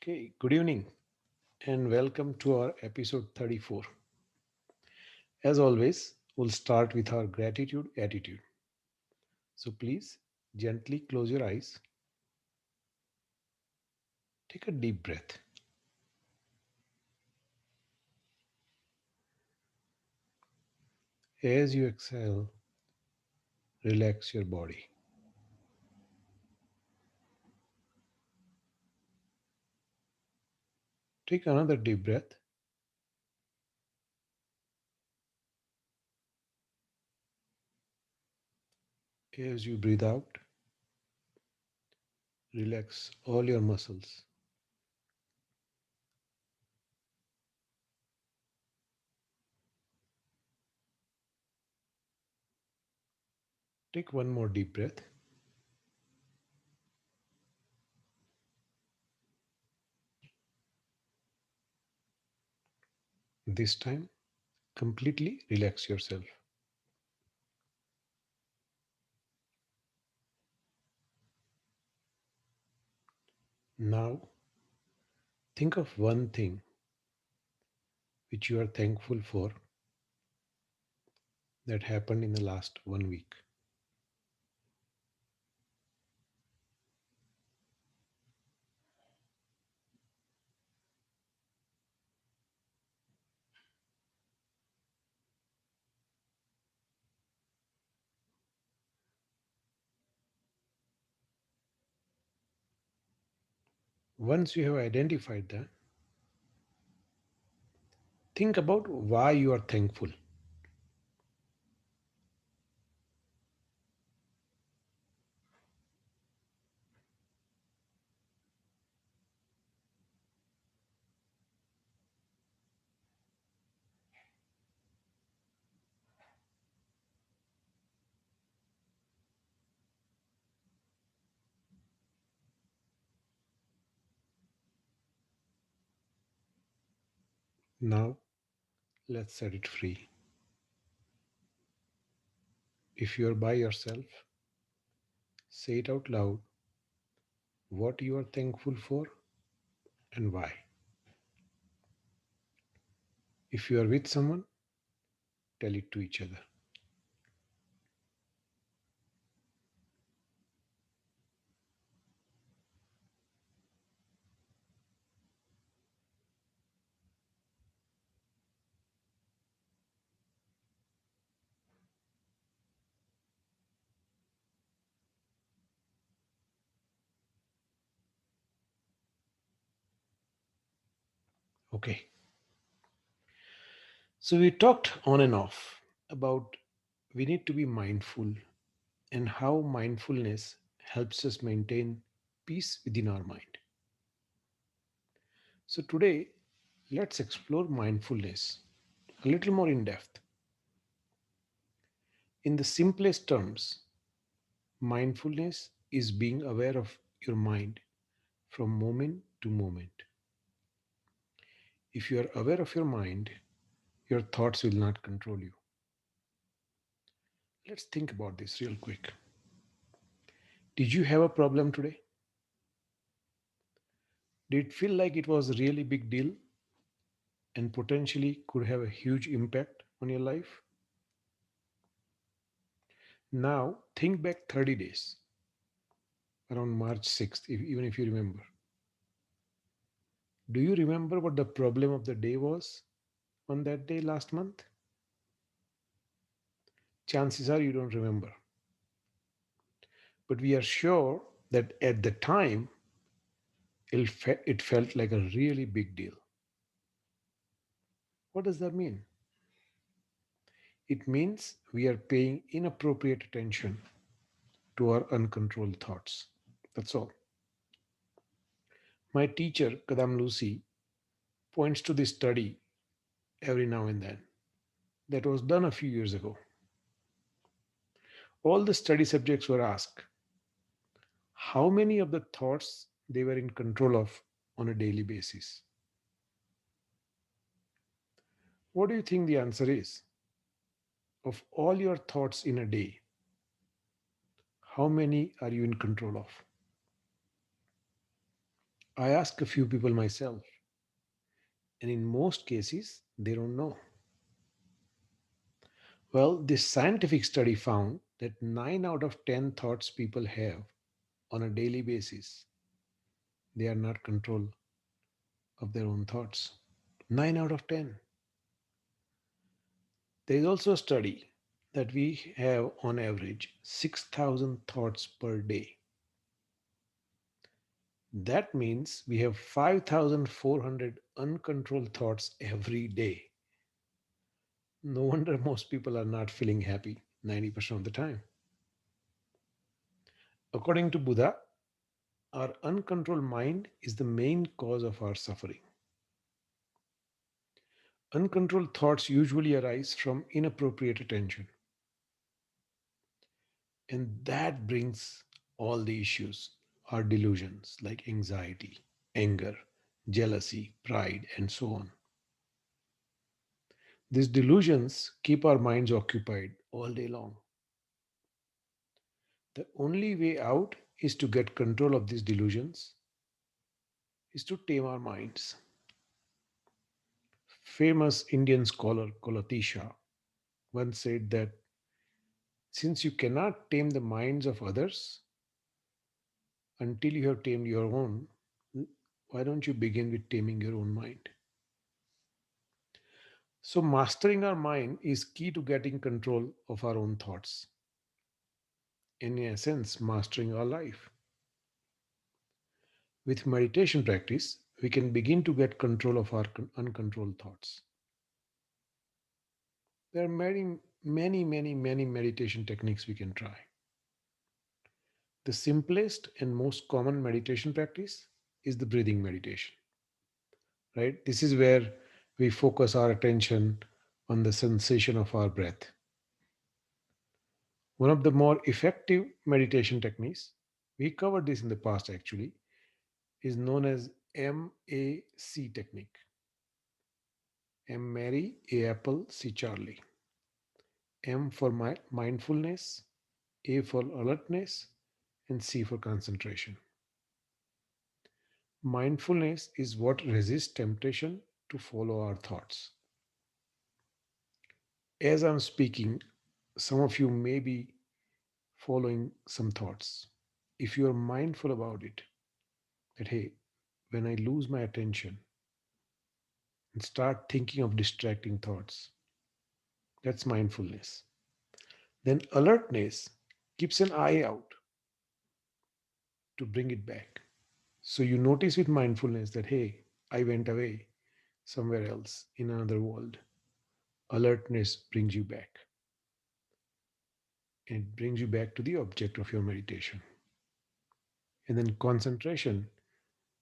Okay, good evening and welcome to our episode 34. As always, we'll start with our gratitude attitude. So please gently close your eyes, take a deep breath. As you exhale, relax your body. Take another deep breath. As you breathe out, relax all your muscles. Take one more deep breath. This time, completely relax yourself. Now, think of one thing which you are thankful for that happened in the last 1 week. Once you have identified that, think about why you are thankful. Now, let's set it free. If you are by yourself, say it out loud what you are thankful for and why. If you are with someone, tell it to each other. Okay. So we talked on and off about we need to be mindful and how mindfulness helps us maintain peace within our mind. So today, let's explore mindfulness a little more in depth. In the simplest terms, mindfulness is being aware of your mind from moment to moment. If you are aware of your mind, your thoughts will not control you. Let's think about this real quick. Did you have a problem today? Did it feel like it was a really big deal and potentially could have a huge impact on your life? Now, think back 30 days, around March 6th, even if you remember. Do you remember what the problem of the day was on that day last month? Chances are you don't remember. But we are sure that at the time, it felt like a really big deal. What does that mean? It means we are paying inappropriate attention to our uncontrolled thoughts. That's all. My teacher, Kadam Lucy, points to this study every now and then that was done a few years ago. All the study subjects were asked how many of the thoughts they were in control of on a daily basis. What do you think the answer is? Of all your thoughts in a day, how many are you in control of? I ask a few people myself, and in most cases, they don't know. Well, this scientific study found that 9 out of 10 thoughts people have on a daily basis, they are not control of their own thoughts. 9 out of 10. There is also a study that we have on average 6,000 thoughts per day. That means we have 5,400 uncontrolled thoughts every day. No wonder most people are not feeling happy 90% of the time. According to Buddha, our uncontrolled mind is the main cause of our suffering. Uncontrolled thoughts usually arise from inappropriate attention, and that brings all the issues, our delusions like anxiety, anger, jealousy, pride, and so on. These delusions keep our minds occupied all day long. The only way out is to get control of these delusions, is to tame our minds. Famous Indian scholar Kolatisha once said that since you cannot tame the minds of others until you have tamed your own, why don't you begin with taming your own mind? So, mastering our mind is key to getting control of our own thoughts, and in essence, mastering our life. With meditation practice, we can begin to get control of our uncontrolled thoughts. There are many meditation techniques we can try. The simplest and most common meditation practice is the breathing meditation, right? This is where we focus our attention on the sensation of our breath. One of the more effective meditation techniques, we covered this in the past actually, is known as MAC technique. M Mary, A Apple, C Charlie. M for mindfulness, A for alertness, and C for concentration. Mindfulness is what resists temptation to follow our thoughts. As I'm speaking, some of you may be following some thoughts. If you are mindful about it, that hey, when I lose my attention and start thinking of distracting thoughts, that's mindfulness. Then alertness keeps an eye out to bring it back. So you notice with mindfulness that hey, I went away somewhere else in another world. Alertness brings you back, and it brings you back to the object of your meditation. And then concentration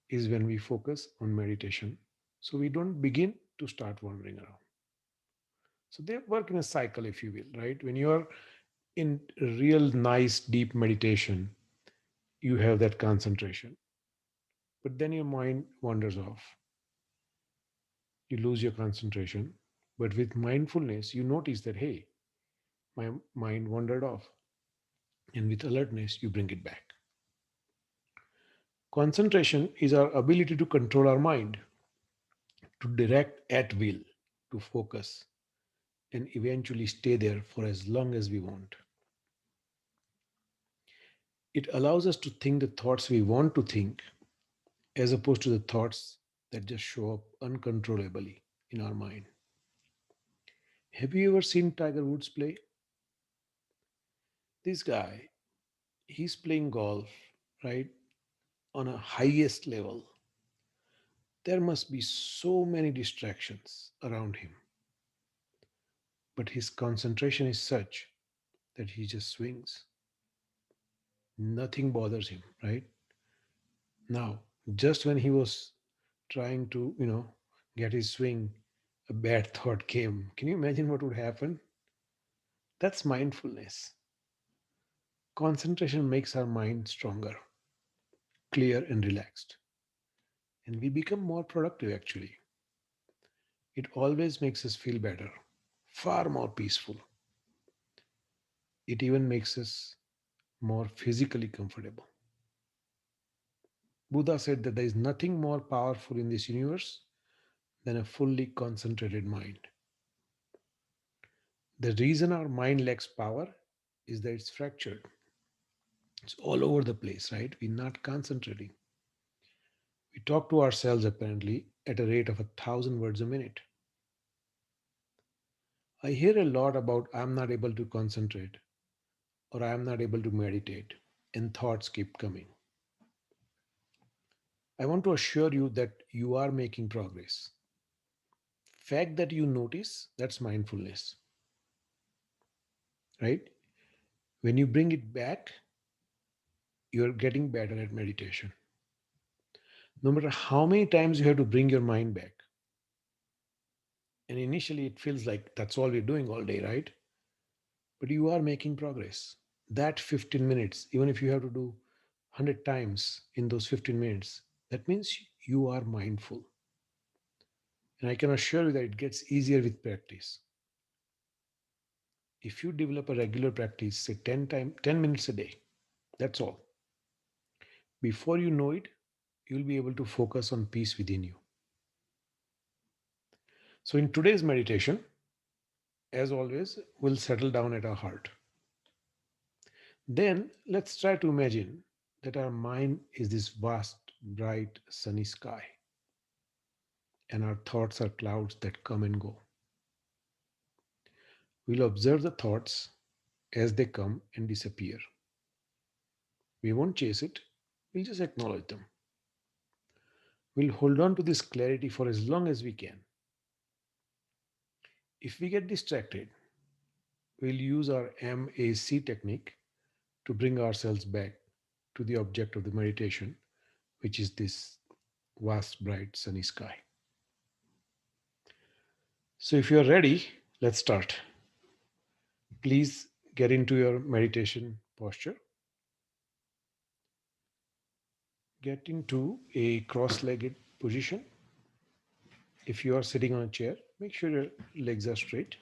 is when we focus on meditation. So we don't begin to start wandering around. So they work in a cycle, if you will, right? When you're in real nice deep meditation, you have that concentration. But then your mind wanders off. You lose your concentration. But with mindfulness, you notice that, hey, my mind wandered off. And with alertness, you bring it back. Concentration is our ability to control our mind, to direct at will, to focus, and eventually stay there for as long as we want. It allows us to think the thoughts we want to think as opposed to the thoughts that just show up uncontrollably in our mind. Have you ever seen Tiger Woods play? This guy, he's playing golf, right, on a highest level. There must be so many distractions around him, but his concentration is such that he just swings. Nothing bothers him, right? Now, just when he was trying to, get his swing, a bad thought came. Can you imagine what would happen? That's mindfulness. Concentration makes our mind stronger, clear, and relaxed. And we become more productive actually. It always makes us feel better, far more peaceful. It even makes us more physically comfortable. Buddha said that there is nothing more powerful in this universe than a fully concentrated mind. The reason our mind lacks power is that it's fractured. It's all over the place, right? We're not concentrating. We talk to ourselves apparently at a rate of 1,000 words a minute. I hear a lot about I'm not able to concentrate or I'm not able to meditate, and thoughts keep coming. I want to assure you that you are making progress. Fact that you notice, that's mindfulness, right? When you bring it back, you're getting better at meditation. No matter how many times you have to bring your mind back, and initially it feels like that's all we're doing all day, right? But you are making progress. That 15 minutes, even if you have to do 100 times in those 15 minutes, that means you are mindful. And I can assure you that it gets easier with practice. If you develop a regular practice, say 10 minutes a day, that's all. Before you know it, you'll be able to focus on peace within you. So in today's meditation, as always, we'll settle down at our heart. Then let's try to imagine that our mind is this vast, bright, sunny sky, and our thoughts are clouds that come and go. We'll observe the thoughts as they come and disappear. We won't chase it, we'll just acknowledge them. We'll hold on to this clarity for as long as we can. If we get distracted, we'll use our MAC technique to bring ourselves back to the object of the meditation, which is this vast, bright, sunny sky. So, if you're ready, let's start. Please get into your meditation posture. Get into a cross legged position. If you are sitting on a chair, make sure your legs are straight.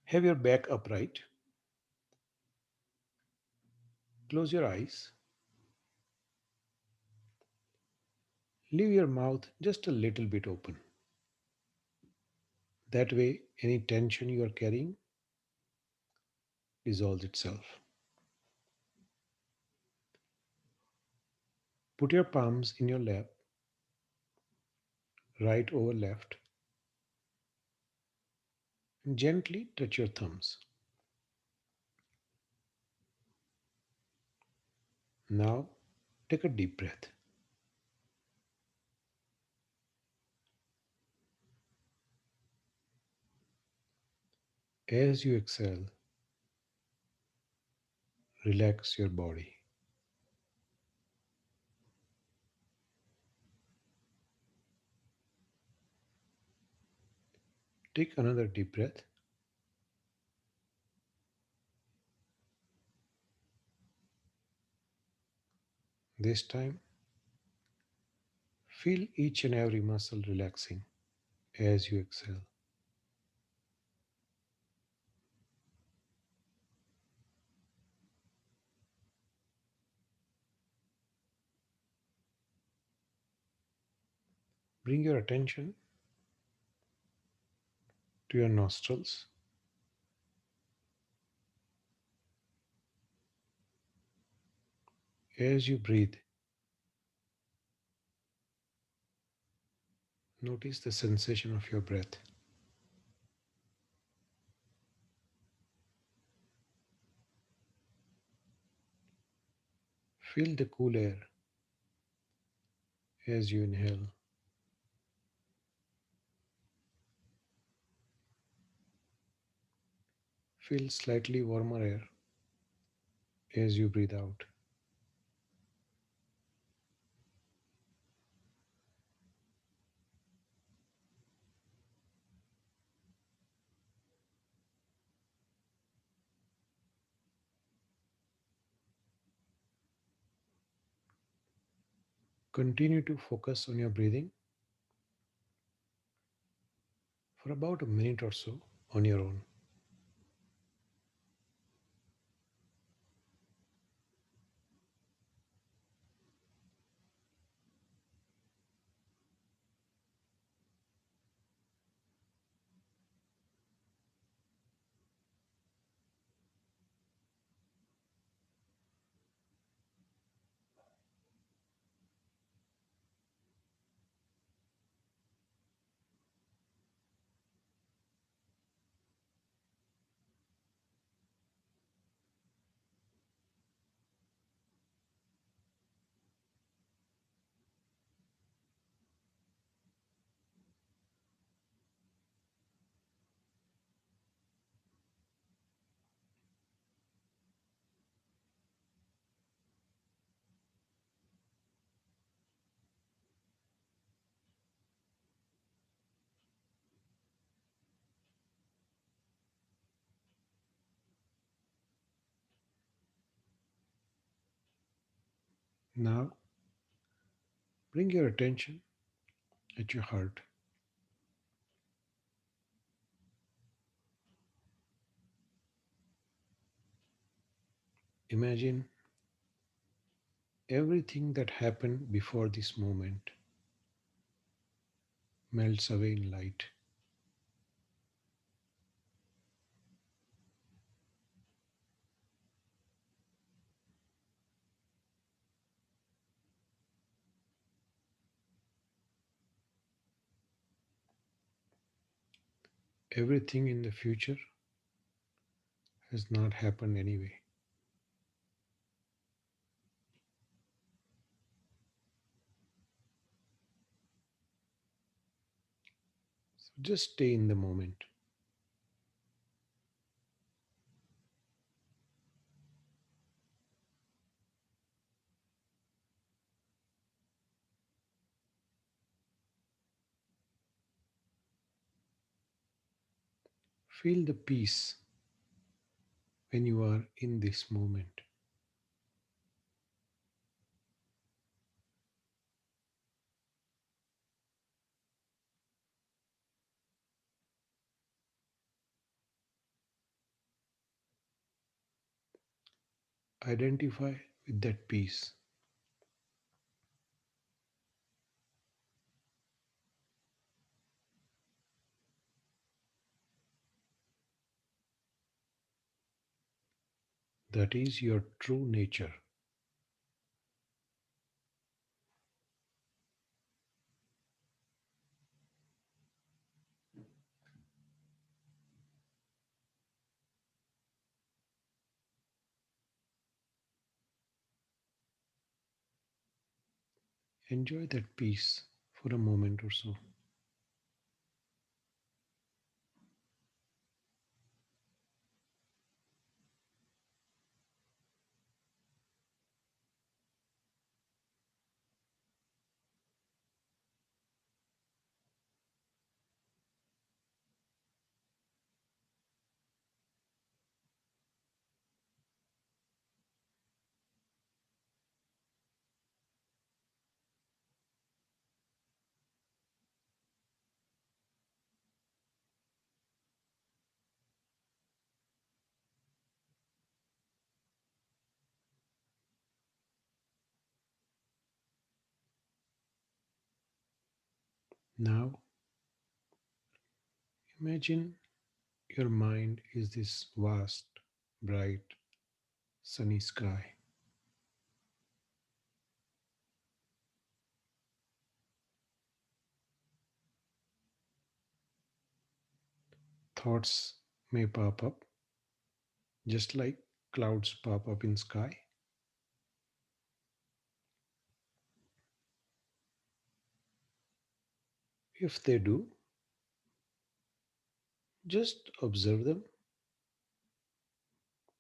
Have your back upright. Close your eyes. Leave your mouth just a little bit open. That way, any tension you are carrying dissolves itself. Put your palms in your lap, right over left, and gently touch your thumbs. Now, take a deep breath. As you exhale, relax your body. Take another deep breath. This time, feel each and every muscle relaxing as you exhale. Bring your attention to your nostrils. As you breathe, notice the sensation of your breath. Feel the cool air as you inhale. Feel slightly warmer air as you breathe out. Continue to focus on your breathing for about a minute or so on your own. Now bring your attention at your heart. Imagine everything that happened before this moment melts away in light. Everything in the future has not happened anyway. So just stay in the moment. Feel the peace when you are in this moment. Identify with that peace. That is your true nature. Enjoy that peace for a moment or so. Now, imagine your mind is this vast, bright, sunny sky. Thoughts may pop up just like clouds pop up in sky. If they do, just observe them,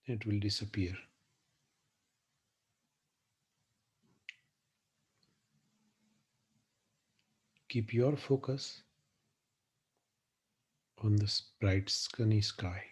it will disappear. Keep your focus on this bright, sunny sky.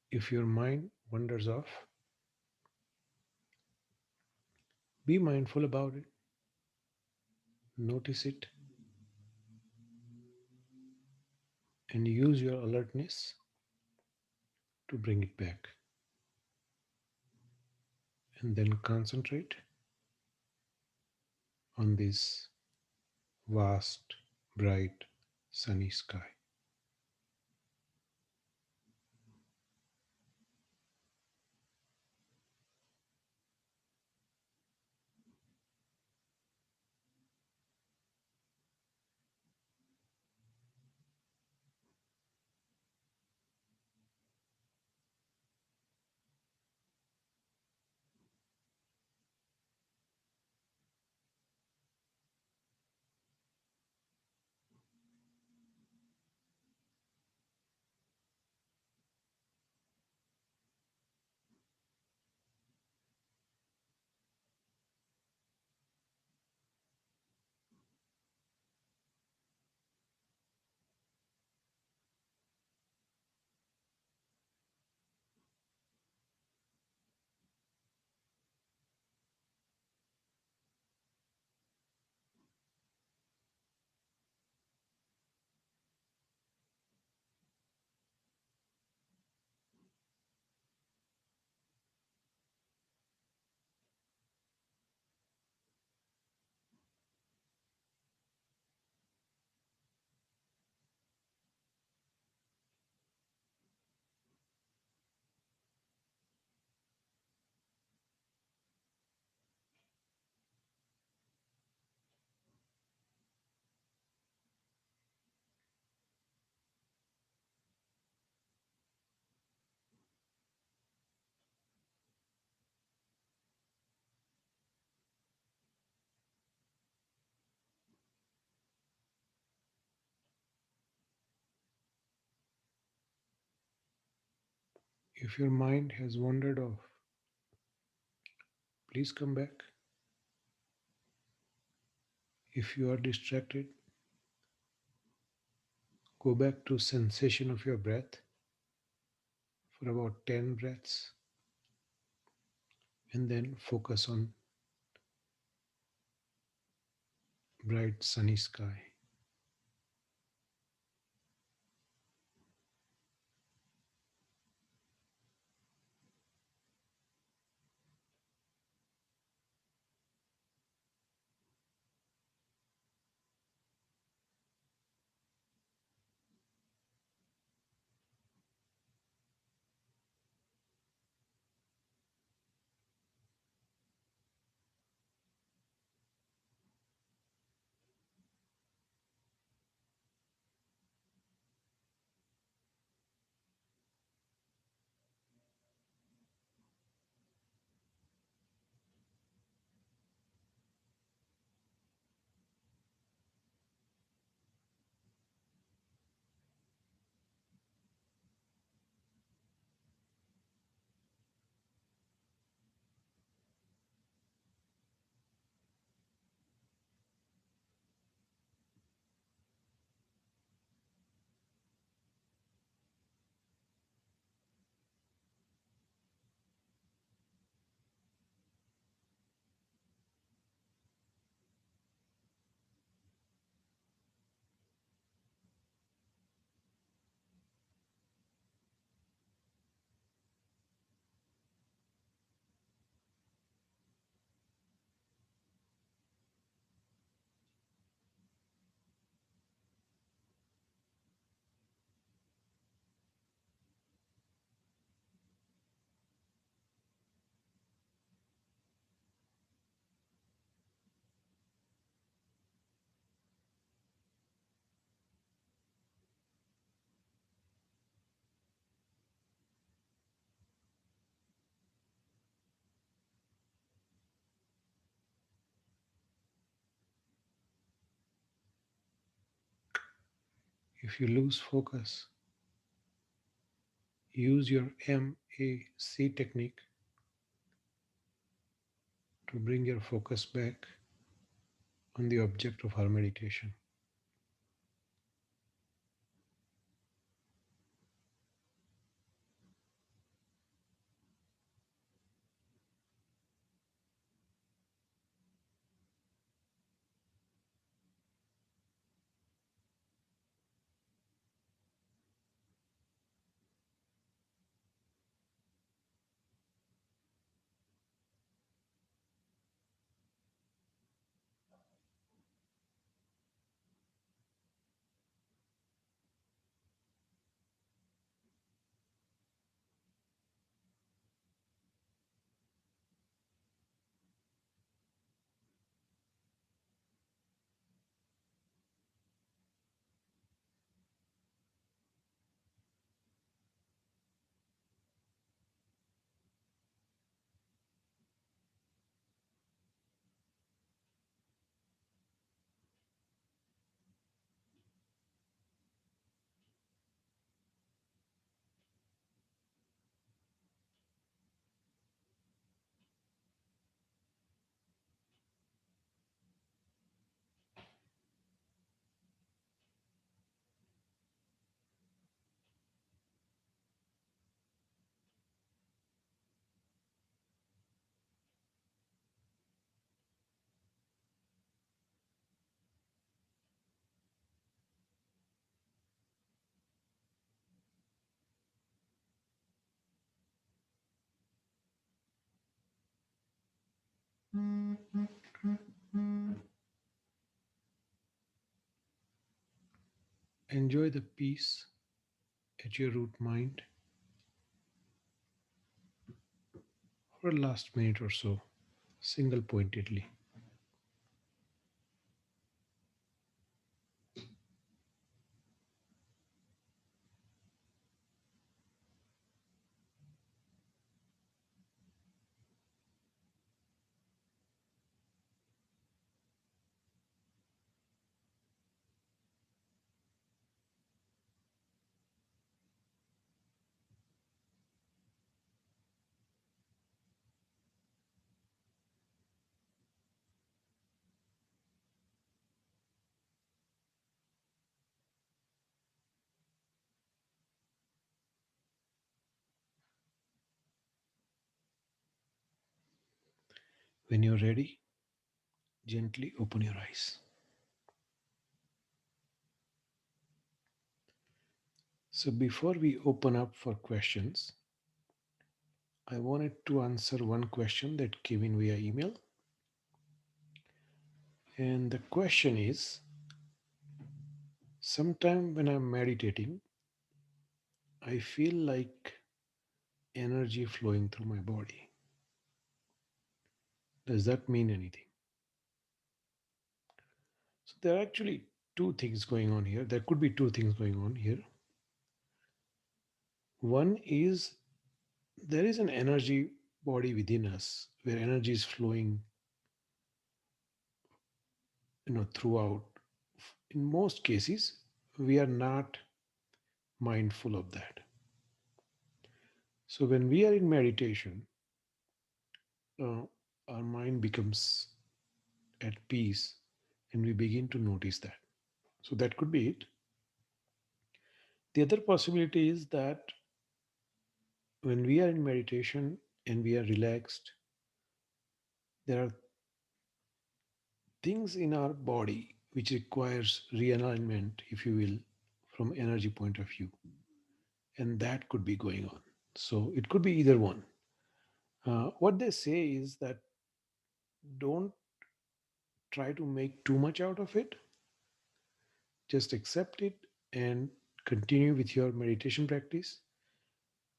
If your mind wanders off, be mindful about it. Notice it and use your alertness to bring it back. And then concentrate on this vast, bright, sunny sky. If your mind has wandered off, please come back. If you are distracted, go back to sensation of your breath for about 10 breaths and then focus on bright sunny sky. If you lose focus, use your MAC technique to bring your focus back on the object of our meditation. Enjoy the peace at your root mind for a last minute or so, single pointedly. When you're ready, gently open your eyes. So, before we open up for questions, I wanted to answer one question that came in via email. And the question is, sometime when I'm meditating, I feel like energy flowing through my body. Does that mean anything? So there are actually two things going on here. There could be two things going on here. One is there is an energy body within us where energy is flowing, throughout. In most cases, we are not mindful of that. So when we are in meditation, uh, our mind becomes at peace and we begin to notice that. So that could be it. The other possibility is that when we are in meditation and we are relaxed, there are things in our body which requires realignment, if you will, from energy point of view, and that could be going on. So it could be either one. What they say is that don't try to make too much out of it. Just accept it and continue with your meditation practice.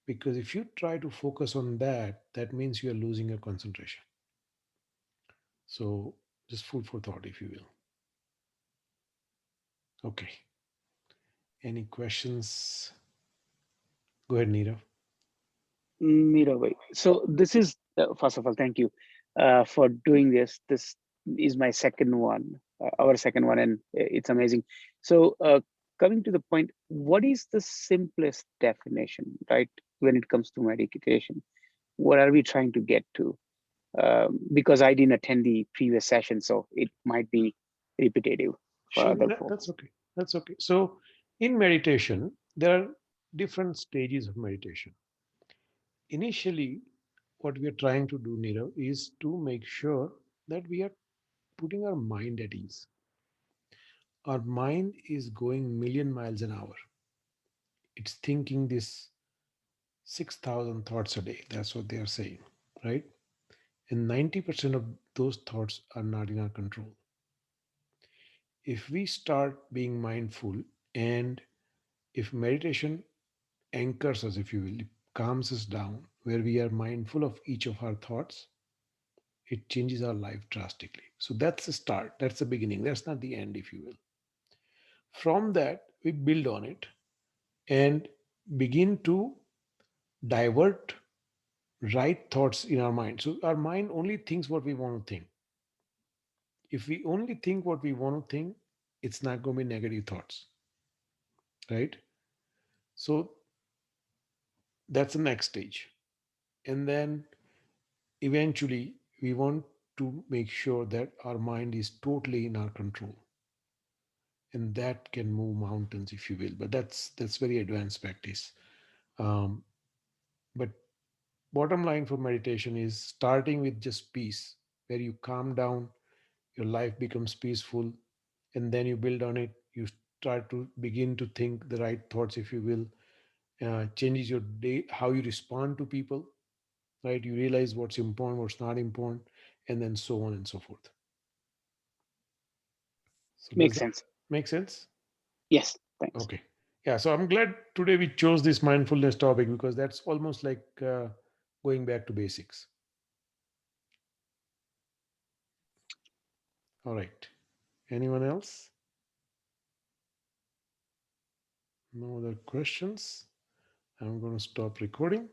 Because if you try to focus on that, that means you are losing your concentration. So just food for thought, if you will. Okay. Any questions? Go ahead, Neerav. Mirabai. So this is first of all, thank you for doing this. This is my second one, our second one, and it's amazing. So coming to the point, what is the simplest definition, right? When it comes to meditation, what are we trying to get to? Because I didn't attend the previous session, so it might be repetitive for Sure, other that's folks. okay. That's okay. So, in meditation, there are different stages of meditation. Initially, what we are trying to do, Nirav, is to make sure that we are putting our mind at ease. Our mind is going million miles an hour. It's thinking this 6,000 thoughts a day. That's what they are saying, right? And 90% of those thoughts are not in our control. If we start being mindful and if meditation anchors us, if you will, it calms us down, where we are mindful of each of our thoughts, it changes our life drastically. So that's the start, that's the beginning, that's not the end, if you will. From that, we build on it and begin to divert right thoughts in our mind. So our mind only thinks what we want to think. If we only think what we want to think, it's not going to be negative thoughts, right? So that's the next stage. And then eventually, we want to make sure that our mind is totally in our control, and that can move mountains, if you will. But that's very advanced practice. Um, but bottom line for meditation is starting with just peace, where you calm down, your life becomes peaceful, and then you build on it. You start to begin to think the right thoughts, if you will. Changes your day, how you respond to people, right? You realize what's important, what's not important, and then so on and so forth. So does Makes that sense. make sense? Yes, thanks. Okay. Yeah, so I'm glad today we chose this mindfulness topic because that's almost like going back to basics. All right. Anyone else? No other questions? I'm going to stop recording.